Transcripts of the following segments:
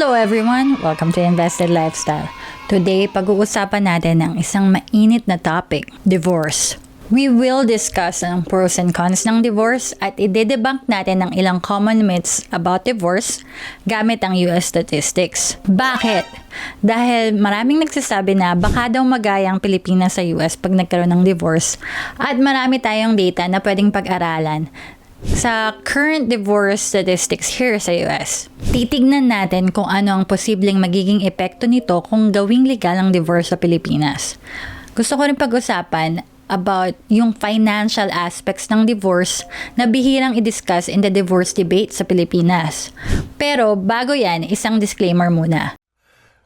Hello everyone! Welcome to Invested Lifestyle. Today, pag-uusapan natin ang isang mainit na topic, divorce. We will discuss ang pros and cons ng divorce at i-debunk natin ang ilang common myths about divorce gamit ang US statistics. Bakit? Dahil maraming nagsasabi na baka daw magaya ang Pilipinas sa US pag nagkaroon ng divorce at marami tayong data na pwedeng pag-aralan sa current divorce statistics here sa US. Titignan natin kung ano ang posibleng magiging epekto nito kung gawing legal ang divorce sa Pilipinas. Gusto ko rin pag-usapan about yung financial aspects ng divorce na bihirang i-discuss in the divorce debate sa Pilipinas. Pero bago yan, isang disclaimer muna.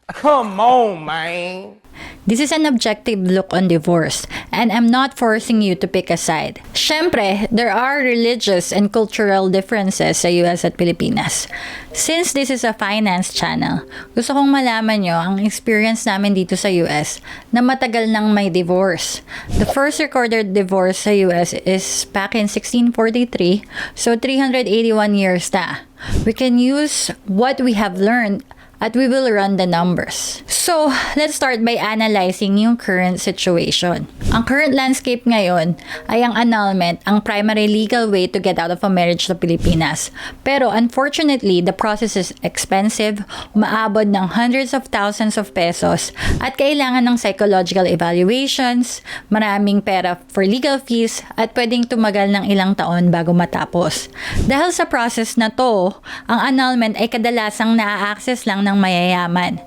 Come on, man. This is an objective look on divorce, and I'm not forcing you to pick a side. Syempre, there are religious and cultural differences sa US at Pilipinas. Since this is a finance channel, gusto kong malaman nyo ang experience namin dito sa US na matagal nang may divorce. The first recorded divorce sa US is back in 1643, so 381 years na. We can use what we have learned at we will run the numbers. So, let's start by analyzing yung current situation. Ang current landscape ngayon ay ang annulment, ang primary legal way to get out of a marriage sa Pilipinas. Pero unfortunately, the process is expensive, umaabot ng hundreds of thousands of pesos, at kailangan ng psychological evaluations, maraming pera for legal fees, at pwedeng tumagal ng ilang taon bago matapos. Dahil sa process na to, ang annulment ay kadalasang naa-access lang ng mayayaman.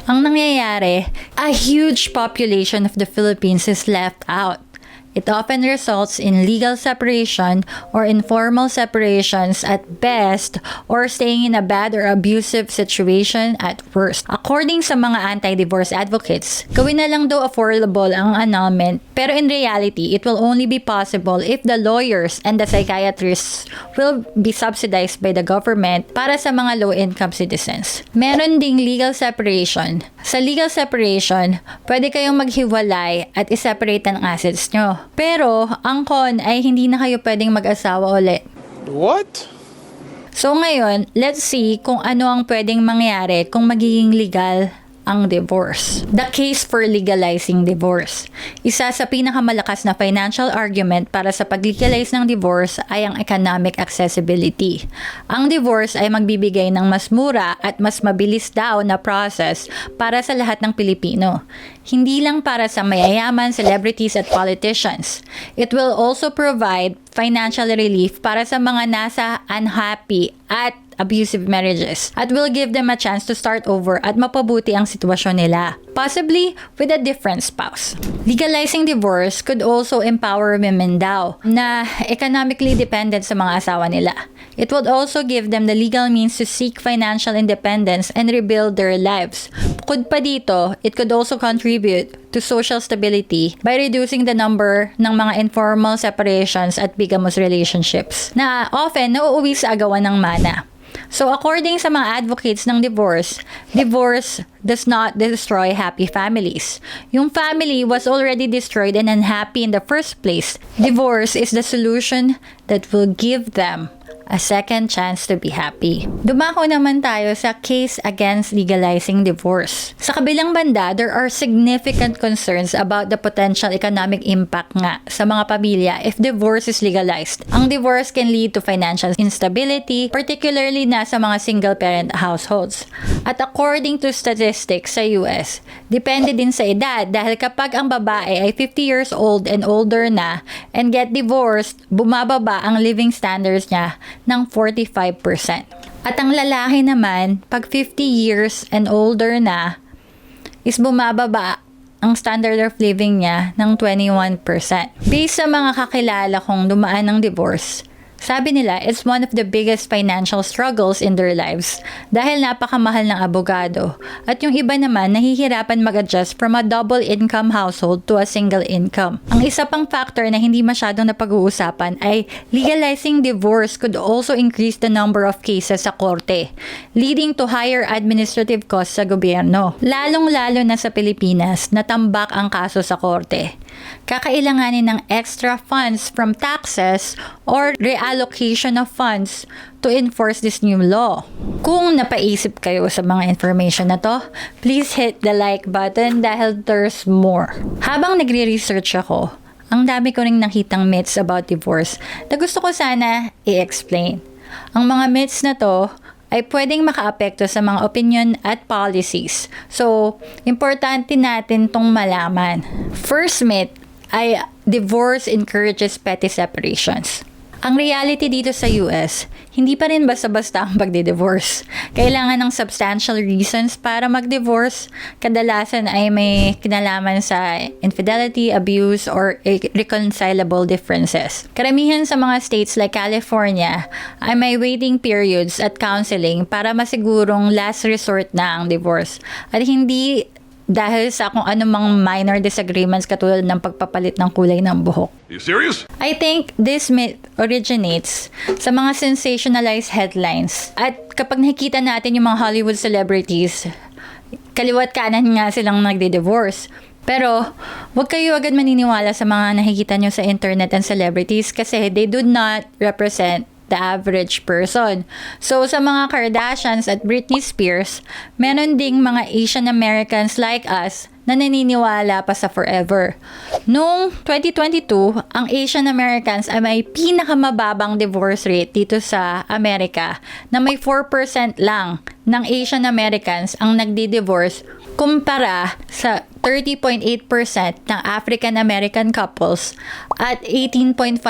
Ang nangyayari, a huge population of the Philippines is left out. It often results in legal separation or informal separations at best, or staying in a bad or abusive situation at worst. According sa mga anti-divorce advocates, gawin na lang daw affordable ang annulment, pero in reality, it will only be possible if the lawyers and the psychiatrists will be subsidized by the government para sa mga low-income citizens. Meron ding legal separation. Sa legal separation, pwede kayong maghiwalay at i-separate ang assets nyo. Pero, ang con ay hindi na kayo pwedeng mag-asawa ulit. What? So ngayon, let's see kung ano ang pwedeng mangyari kung magiging legal ang divorce. The case for legalizing divorce. Isa sa pinakamalakas na financial argument para sa pag-legalize ng divorce ay ang economic accessibility. Ang divorce ay magbibigay ng mas mura at mas mabilis daw na process para sa lahat ng Pilipino. Hindi lang para sa mayayaman, celebrities at politicians. It will also provide financial relief para sa mga nasa unhappy at abusive marriages at will give them a chance to start over at mapabuti ang sitwasyon nila, possibly with a different spouse. Legalizing divorce could also empower women daw na economically dependent sa mga asawa nila. It would also give them the legal means to seek financial independence and rebuild their lives. Bukod pa dito, it could also contribute to social stability by reducing the number ng mga informal separations at bigamous relationships na often nauuwi sa agawan ng mana. So according sa mga advocates ng divorce does not destroy happy families. Yung family was already destroyed and unhappy in the first place. Divorce is the solution that will give them a second chance to be happy. Dumako naman tayo sa case against legalizing divorce. Sa kabilang banda, there are significant concerns about the potential economic impact nga sa mga pamilya if divorce is legalized. Ang divorce can lead to financial instability, particularly na sa mga single-parent households. At according to statistics sa US, depende din sa edad dahil kapag ang babae ay 50 years old and older na and get divorced, bumababa ang living standards niya ng 45%. At ang lalaki naman, pag 50 years and older na, is bumababa ang standard of living niya ng 21%. Based sa mga kakilala kong dumaan ng divorce, sabi nila, it's one of the biggest financial struggles in their lives dahil napakamahal ng abogado. At yung iba naman, nahihirapan mag-adjust from a double income household to a single income. Ang isa pang factor na hindi masyadong napag-uusapan ay legalizing divorce could also increase the number of cases sa korte, leading to higher administrative costs sa gobyerno. Lalong-lalo na sa Pilipinas, natambak ang kaso sa korte. kakailanganin ng extra funds from taxes or reallocation of funds to enforce this new law. Kung napaisip kayo sa mga information na to, please hit the like button dahil there's more. Habang nagre-research ako, ang dami ko ring nakitang myths about divorce na gusto ko sana i-explain. Ang mga myths na to ay pwedeng makaapekto sa mga opinion at policies. So, importante natin tong malaman. First myth ay divorce encourages petty separations. Ang reality dito sa US, hindi pa rin basta-basta ang pagdi-divorce. Kailangan ng substantial reasons para mag-divorce. Kadalasan ay may kinalaman sa infidelity, abuse, or irreconcilable differences. Karamihan sa mga states like California ay may waiting periods at counseling para masigurong last resort na ang divorce. At hindi dahil sa kung anumang minor disagreements katulad ng pagpapalit ng kulay ng buhok. Are you serious? I think this myth originates sa mga sensationalized headlines. At kapag nakikita natin yung mga Hollywood celebrities, kaliwat kanan nga silang nagde-divorce. Pero, huwag kayo agad maniniwala sa mga nakikita nyo sa internet and celebrities kasi they do not represent the average person. So, sa mga Kardashians at Britney Spears, meron ding mga Asian Americans like us na naniniwala pa sa forever. Noong 2022, ang Asian Americans ay may pinakamababang divorce rate dito sa Amerika na may 4% lang ng Asian Americans ang nagdi-divorce kumpara sa 30.8% ng African American couples at 18.5%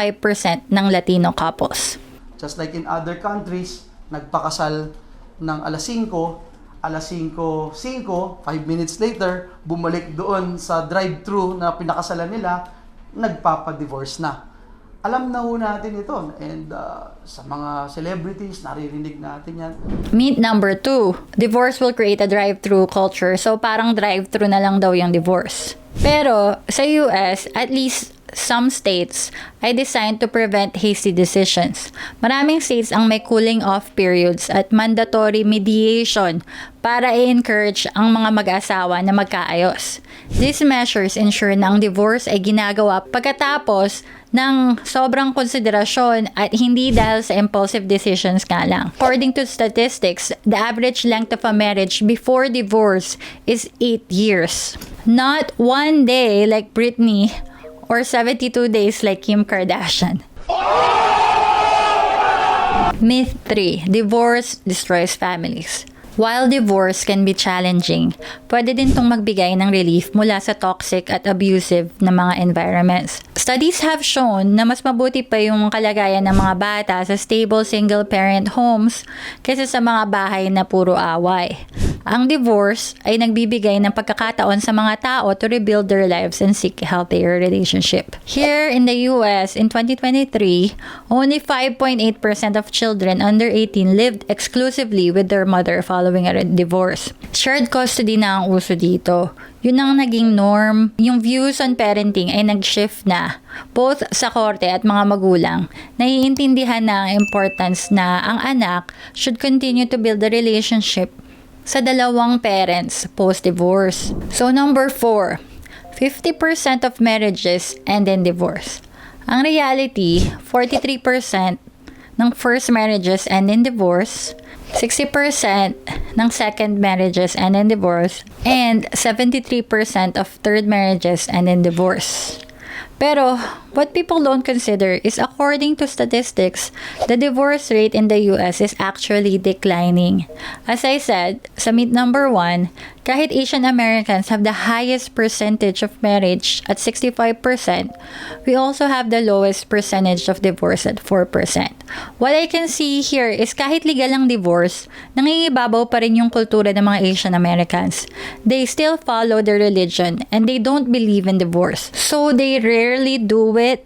ng Latino couples. Just like in other countries, nagpakasal ng alas 5, 5:05, 5 minutes later, bumalik doon sa drive-thru na pinakasalan nila, nagpapa-divorce na. Alam na ho natin ito. And sa mga celebrities, naririnig natin yan. Myth number 2, divorce will create a drive-thru culture. So parang drive-thru na lang daw yung divorce. Pero sa US, at least some states ay designed to prevent hasty decisions. Maraming states ang may cooling off periods at mandatory mediation para i-encourage ang mga mag-asawa na magkaayos. These measures ensure na ang divorce ay ginagawa pagkatapos ng sobrang konsiderasyon at hindi dahil sa impulsive decisions nga lang. According to statistics, the average length of a marriage before divorce is 8 years. Not 1 day like Britney or 72 days like Kim Kardashian. Myth 3. Divorce destroys families. While divorce can be challenging, pwede din itong magbigay ng relief mula sa toxic at abusive na mga environments. Studies have shown na mas mabuti pa yung kalagayan ng mga bata sa stable single-parent homes kaysa sa mga bahay na puro away. Ang divorce ay nagbibigay ng pagkakataon sa mga tao to rebuild their lives and seek a healthier relationship. Here in the US, in 2023, only 5.8% of children under 18 lived exclusively with their mother following a divorce. Shared custody na ang uso dito. Yun ang naging norm. Yung views on parenting ay nag-shift na. Both sa korte at mga magulang, naiintindihan na ang importance na ang anak should continue to build a relationship sa dalawang parents post-divorce. So number 4, 50% of marriages end in divorce. Ang reality, 43% ng first marriages end in divorce, 60% ng second marriages end in divorce, and 73% of third marriages end in divorce. Pero, what people don't consider is according to statistics, the divorce rate in the US is actually declining. As I said, sa myth number 1, kahit Asian Americans have the highest percentage of marriage at 65%, we also have the lowest percentage of divorce at 4%. What I can see here is kahit legal ang divorce, nangingibabaw pa rin yung kultura ng mga Asian Americans. They still follow their religion and they don't believe in divorce. So they rarely do it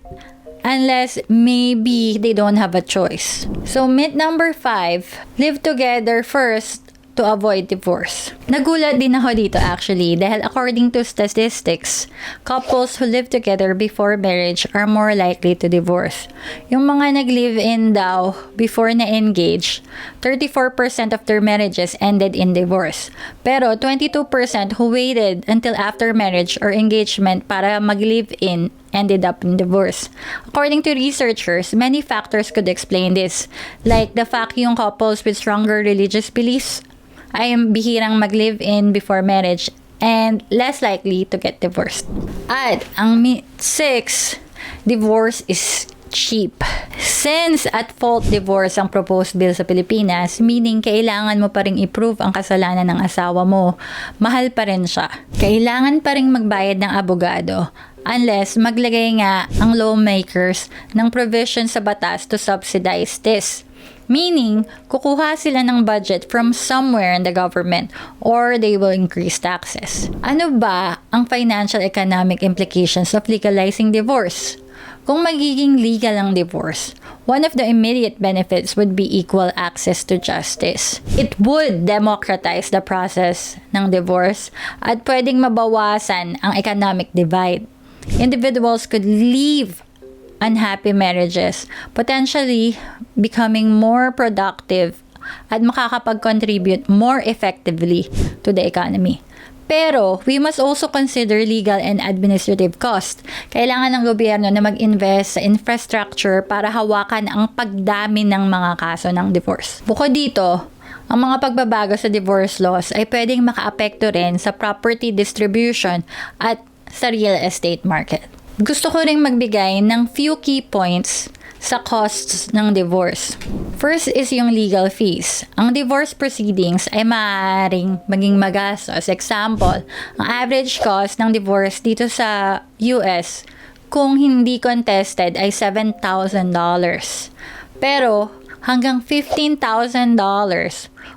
unless maybe they don't have a choice. So myth number 5, live together first to avoid divorce. Nagulat din ako dito actually dahil according to statistics, couples who live together before marriage are more likely to divorce. Yung mga nag-live-in daw before na-engage, 34% of their marriages ended in divorce. Pero 22% who waited until after marriage or engagement para mag-live-in ended up in divorce. According to researchers, many factors could explain this, like the fact yung couples with stronger religious beliefs ay bihirang mag-live-in before marriage and less likely to get divorced. At ang 6, divorce is cheap. Since at-fault divorce ang proposed bill sa Pilipinas, meaning kailangan mo pa rin i-prove ang kasalanan ng asawa mo, mahal pa rin siya. Kailangan pa rin magbayad ng abogado unless maglagay nga ang lawmakers ng provision sa batas to subsidize this. Meaning, kukuha sila ng budget from somewhere in the government or they will increase taxes. Ano ba ang financial economic implications of legalizing divorce? Kung magiging legal ang divorce, one of the immediate benefits would be equal access to justice. It would democratize the process ng divorce at pwedeng mabawasan ang economic divide. Individuals could leave unhappy marriages, potentially becoming more productive at makakapag-contribute more effectively to the economy. Pero, we must also consider legal and administrative cost. Kailangan ng gobyerno na mag-invest sa infrastructure para hawakan ang pagdami ng mga kaso ng divorce. Bukod dito, ang mga pagbabago sa divorce laws ay pwedeng makaapekto rin sa property distribution at sa real estate market. Gusto ko ring magbigay ng few key points sa costs ng divorce. First is yung legal fees. Ang divorce proceedings ay maaaring maging magastos. Example, ang average cost ng divorce dito sa US kung hindi contested ay $7,000. Pero hanggang $15,000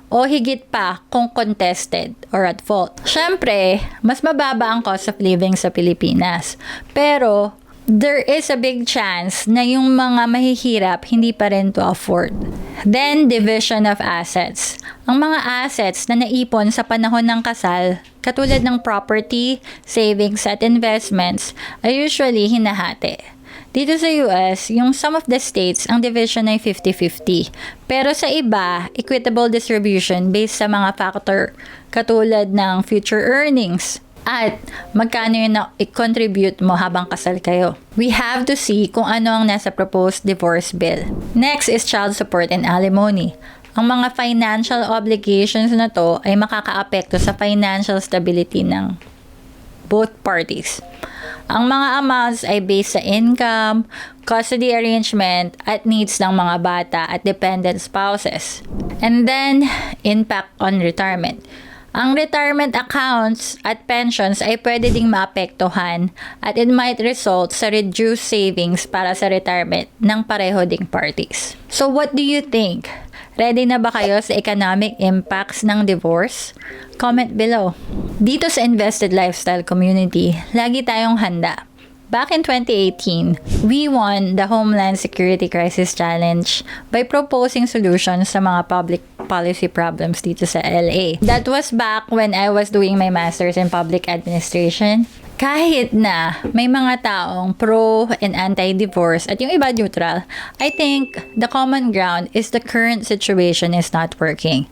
o higit pa kung contested or at fault. Siyempre, mas mababa ang cost of living sa Pilipinas. Pero, there is a big chance na yung mga mahihirap hindi pa rin to afford. Then, division of assets. Ang mga assets na naipon sa panahon ng kasal, katulad ng property, savings at investments, ay usually hinahati. Dito sa US, yung some of the states, ang division ay 50-50. Pero sa iba, equitable distribution based sa mga factor katulad ng future earnings at magkano yung i-contribute mo habang kasal kayo. We have to see kung ano ang nasa proposed divorce bill. Next is child support and alimony. Ang mga financial obligations na to ay makakaapekto sa financial stability ng both parties. Ang mga amounts ay based sa income, custody arrangement, at needs ng mga bata at dependent spouses. And then, impact on retirement. Ang retirement accounts at pensions ay pwede ding maapektuhan at it might result sa reduced savings para sa retirement ng pareho ding parties. So what do you think? Ready na ba kayo sa economic impacts ng divorce? Comment below. Dito sa Invested Lifestyle Community, lagi tayong handa. Back in 2018, we won the Homeland Security Crisis Challenge by proposing solutions sa mga public policy problems dito sa LA. That was back when I was doing my master's in public administration. Kahit na may mga taong pro and anti-divorce at yung iba neutral, I think the common ground is the current situation is not working.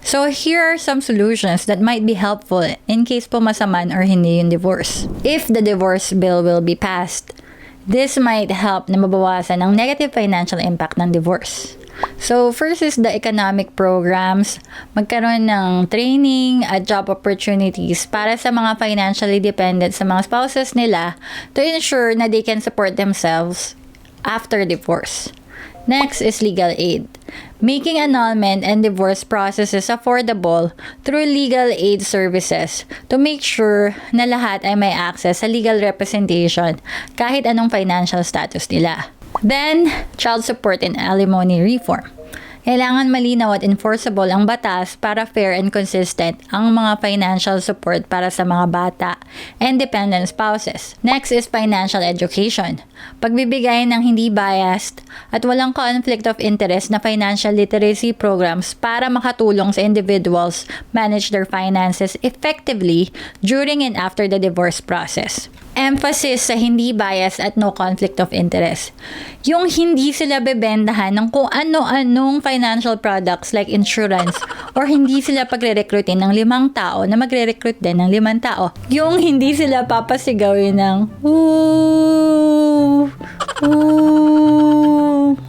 So here are some solutions that might be helpful in case pumasaman or hindi yung divorce. If the divorce bill will be passed, this might help na mabawasan ang negative financial impact ng divorce. So, first is the economic programs, magkaroon ng training at job opportunities para sa mga financially dependent sa mga spouses nila to ensure na they can support themselves after divorce. Next is legal aid. Making annulment and divorce processes affordable through legal aid services to make sure na lahat ay may access sa legal representation kahit anong financial status nila. Then, child support and alimony reform. Kailangan malinaw at enforceable ang batas para fair and consistent ang mga financial support para sa mga bata and dependent spouses. Next is financial education. Pagbibigay ng hindi biased at walang conflict of interest na financial literacy programs para makatulong sa individuals manage their finances effectively during and after the divorce process. Emphasis sa hindi bias at no conflict of interest. Yung hindi sila bebendahan ng kung ano-anong financial products like insurance or hindi sila pagre-recruitin ng 5 tao na magre-recruit din ng 5 tao. Yung hindi sila papasigawin ng ooh, ooh.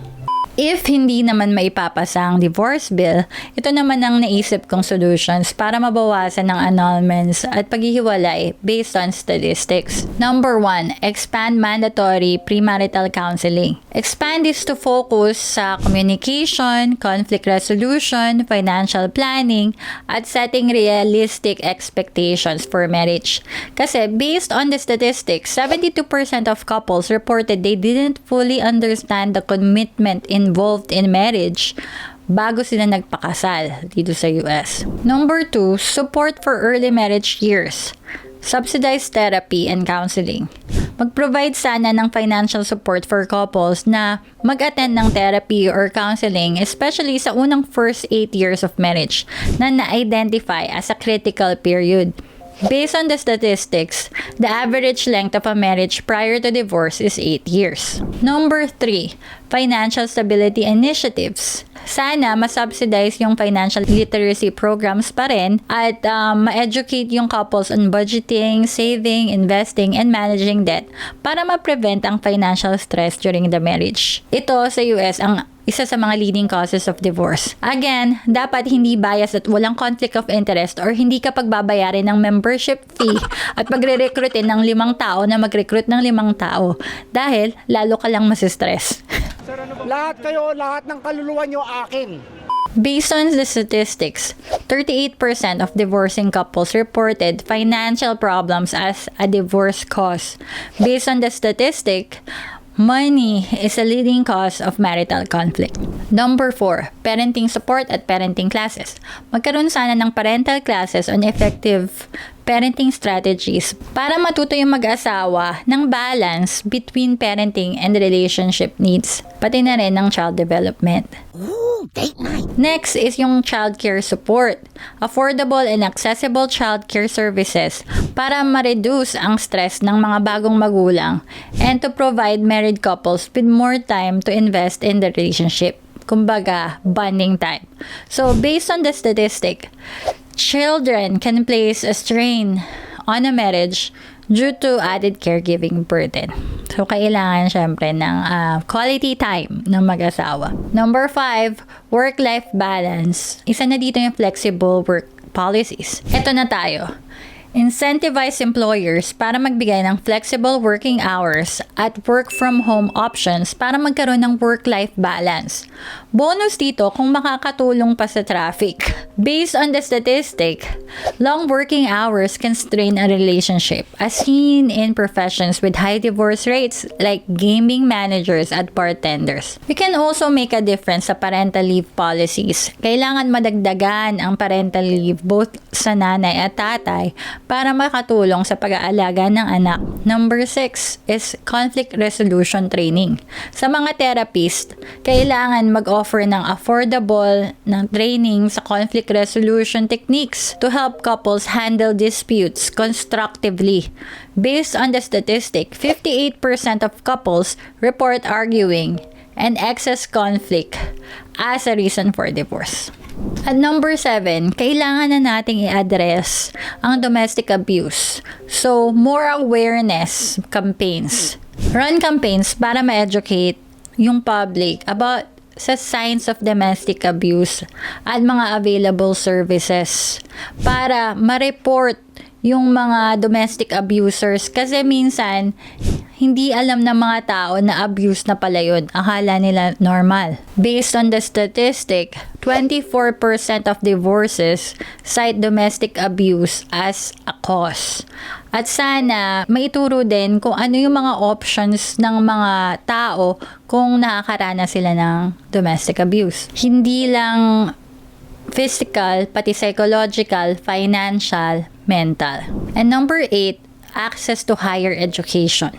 If hindi naman maipapasa ang divorce bill, ito naman ang naisip kong solutions para mabawasan ng annulments at paghihiwalay based on statistics. Number 1, expand mandatory premarital counseling. Expand this to focus sa communication, conflict resolution, financial planning, at setting realistic expectations for marriage. Kasi based on the statistics, 72% of couples reported they didn't fully understand the commitment involved in marriage bago sila nagpakasal dito sa US. Number 2, support for early marriage years. Subsidized therapy and counseling. Mag-provide sana ng financial support for couples na mag-attend ng therapy or counseling, especially sa unang first 8 years of marriage na na-identify as a critical period. Based on the statistics, the average length of a marriage prior to divorce is 8 years. Number 3, financial stability initiatives. Sana masubsidize yung financial literacy programs pa rin at ma-educate yung couples on budgeting, saving, investing, and managing debt para ma-prevent ang financial stress during the marriage. Ito sa US ang isa sa mga leading causes of divorce. Again, dapat hindi bias at walang conflict of interest or hindi ka pagbabayarin ng membership fee at pagre-recruitin ng 5 tao na mag-recruit ng 5 tao dahil lalo ka lang masistress. Lahat kayo, lahat ng kaluluwa nyo akin. Based on the statistics, 38% of divorcing couples reported financial problems as a divorce cause. Based on the statistic, money is a leading cause of marital conflict. Number 4, parenting support at parenting classes. Magkaroon sana ng parental classes on effective parenting strategies para matuto yung mag-asawa ng balance between parenting and relationship needs, pati na rin ng child development. Ooh, date night. Next is yung childcare support. Affordable and accessible childcare services para ma-reduce ang stress ng mga bagong magulang and to provide married couples with more time to invest in the relationship. Kumbaga, bonding time. So, based on the statistic, children can place a strain on a marriage due to added caregiving burden. So, kailangan syempre ng quality time ng mag-asawa. Number 5, work-life balance. Isa na dito yung flexible work policies. Ito na tayo. Incentivize employers para magbigay ng flexible working hours at work-from-home options para magkaroon ng work-life balance. Bonus dito kung makakatulong pa sa traffic. Based on the statistic, long working hours can strain a relationship as seen in professions with high divorce rates like gaming managers at bartenders. We can also make a difference sa parental leave policies. Kailangan madagdagan ang parental leave both sa nanay at tatay para makatulong sa pag-aalaga ng anak. Number 6 is conflict resolution training. Sa mga therapist, kailangan mag-offer ng affordable ng training sa conflict resolution techniques to help couples handle disputes constructively. Based on the statistic, 58% of couples report arguing and excess conflict as a reason for divorce. At number 7, kailangan na nating i-address ang domestic abuse. So, more awareness campaigns. Run campaigns para ma-educate yung public about sa signs of domestic abuse at mga available services para ma-report yung mga domestic abusers kasi minsan hindi alam ng mga tao na abuse na pala yun. Akala nila normal. Based on the statistic, 24% of divorces cite domestic abuse as a cause. At sana maituro din kung ano yung mga options ng mga tao kung nakakaranas sila ng domestic abuse. Hindi lang physical, pati psychological, financial, mental. And number 8, access to higher education.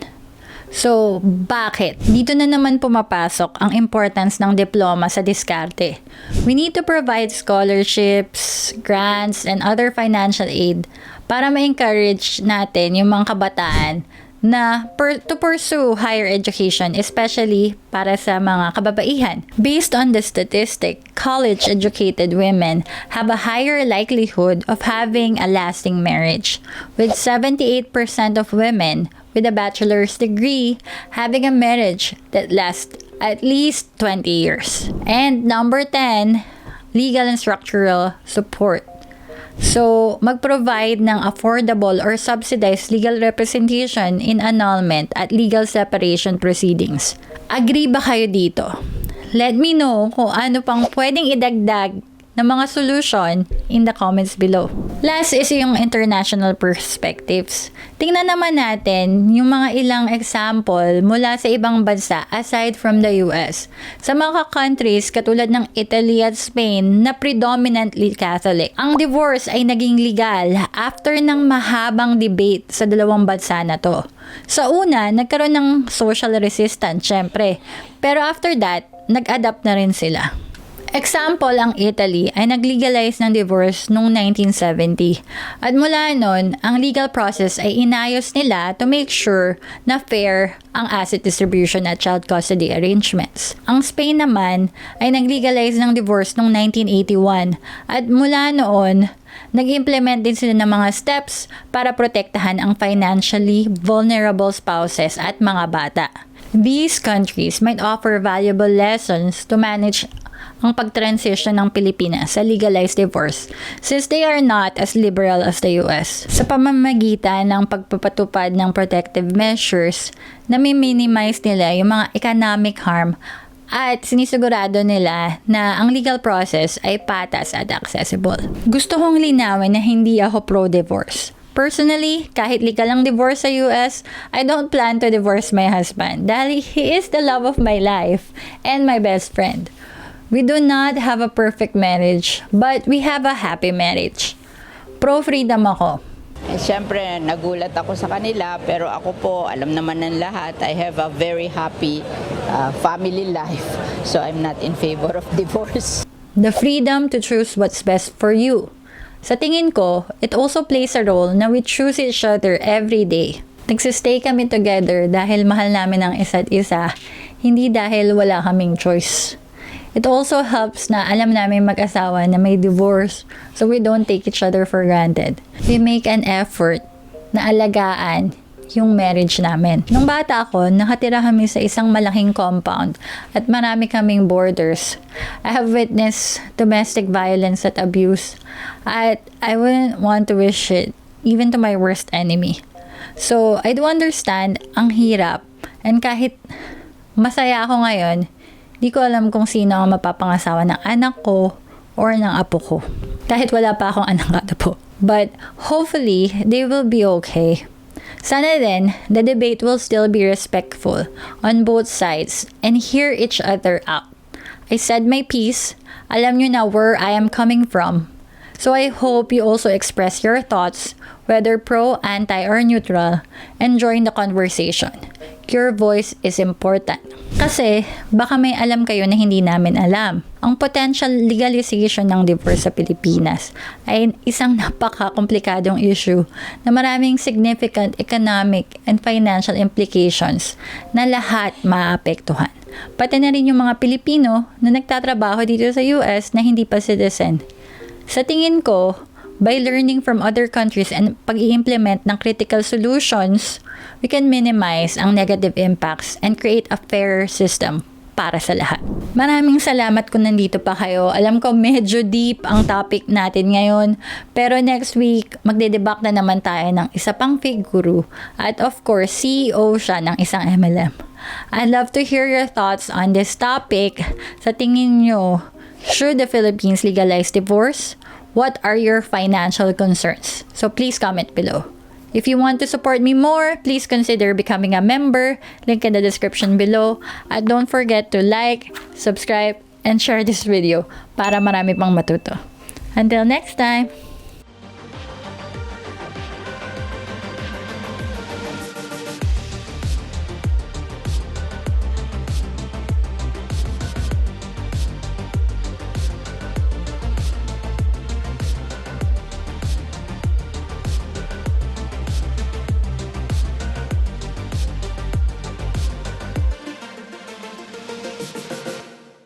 So, bakit? Dito na naman pumapasok ang importance ng diploma sa diskarte. We need to provide scholarships, grants, and other financial aid para ma-encourage natin yung mga kabataan na to pursue higher education, especially para sa mga kababaihan. Based on the statistic, college-educated women have a higher likelihood of having a lasting marriage, with 78% of women with a bachelor's degree having a marriage that lasts at least 20 years. And number 10, legal and structural support. So, mag-provide ng affordable or subsidized legal representation in annulment at legal separation proceedings. Agree ba kayo dito? Let me know kung ano pang pwedeng idagdag ng mga solution in the comments below. Last is yung international perspectives. Tingnan naman natin yung mga ilang example mula sa ibang bansa aside from the US. Sa mga countries katulad ng Italy at Spain na predominantly Catholic, ang divorce ay naging legal after ng mahabang debate sa dalawang bansa na to. Sa una, nagkaroon ng social resistance, syempre. Pero after that, nag-adapt na rin sila. Example, ang Italy ay nag-legalize ng divorce noong 1970. At mula noon, ang legal process ay inayos nila to make sure na fair ang asset distribution at child custody arrangements. Ang Spain naman ay nag-legalize ng divorce noong 1981. At mula noon, nag-implement din sila ng mga steps para protektahan ang financially vulnerable spouses at mga bata. These countries might offer valuable lessons to manage ang pag-transition ng Pilipinas sa legalized divorce since they are not as liberal as the US. Sa pamamagitan ng pagpapatupad ng protective measures, nami-minimize nila yung mga economic harm at sinisigurado nila na ang legal process ay patas at accessible. Gusto kong linawin na hindi ako pro-divorce. Personally, kahit legal ang divorce sa US, I don't plan to divorce my husband dahil he is the love of my life and my best friend. We do not have a perfect marriage, but we have a happy marriage. Pro-freedom ako. Siyempre, nagulat ako sa kanila, pero ako po, alam naman ng lahat, I have a very happy family life. So I'm not in favor of divorce. The freedom to choose what's best for you. Sa tingin ko, it also plays a role na we choose each other every day. Nagsistay kami together dahil mahal namin ang isa't isa, hindi dahil wala kaming choice. It also helps na alam namin mag-asawa na may divorce, so we don't take each other for granted. We make an effort na alagaan yung marriage namin. Nung bata ako, nakatira kami sa isang malaking compound at marami kaming borders. I have witnessed domestic violence at abuse at I wouldn't want to wish it even to my worst enemy. So, I do understand ang hirap, and kahit masaya ako ngayon, di ko alam kung sino ang mapapangasawa ng anak ko or ng apo ko. Kahit wala pa akong anak at apo. But hopefully, they will be okay. Sana din, the debate will still be respectful on both sides and hear each other out. I said my piece. Alam nyo na where I am coming from. So I hope you also express your thoughts, whether pro, anti, or neutral, and join the conversation. Your voice is important. Kasi, baka may alam kayo na hindi namin alam. Ang potential legalization ng divorce sa Pilipinas ay isang napaka-komplikadong issue na maraming significant economic and financial implications na lahat maapektuhan. Pati na rin yung mga Pilipino na nagtatrabaho dito sa US na hindi pa citizen. Sa tingin ko, by learning from other countries and pag-i-implement ng critical solutions, we can minimize ang negative impacts and create a fairer system para sa lahat. Maraming salamat kung nandito pa kayo. Alam ko medyo deep ang topic natin ngayon, pero next week magde-debunk na naman tayo ng isa pang fake guru at of course CEO siya ng isang MLM. I'd love to hear your thoughts on this topic. Sa tingin nyo, should the Philippines legalize divorce? What are your financial concerns? So please comment below. If you want to support me more, please consider becoming a member. Link in the description below. And don't forget to like, subscribe, and share this video para marami pang matuto. Until next time!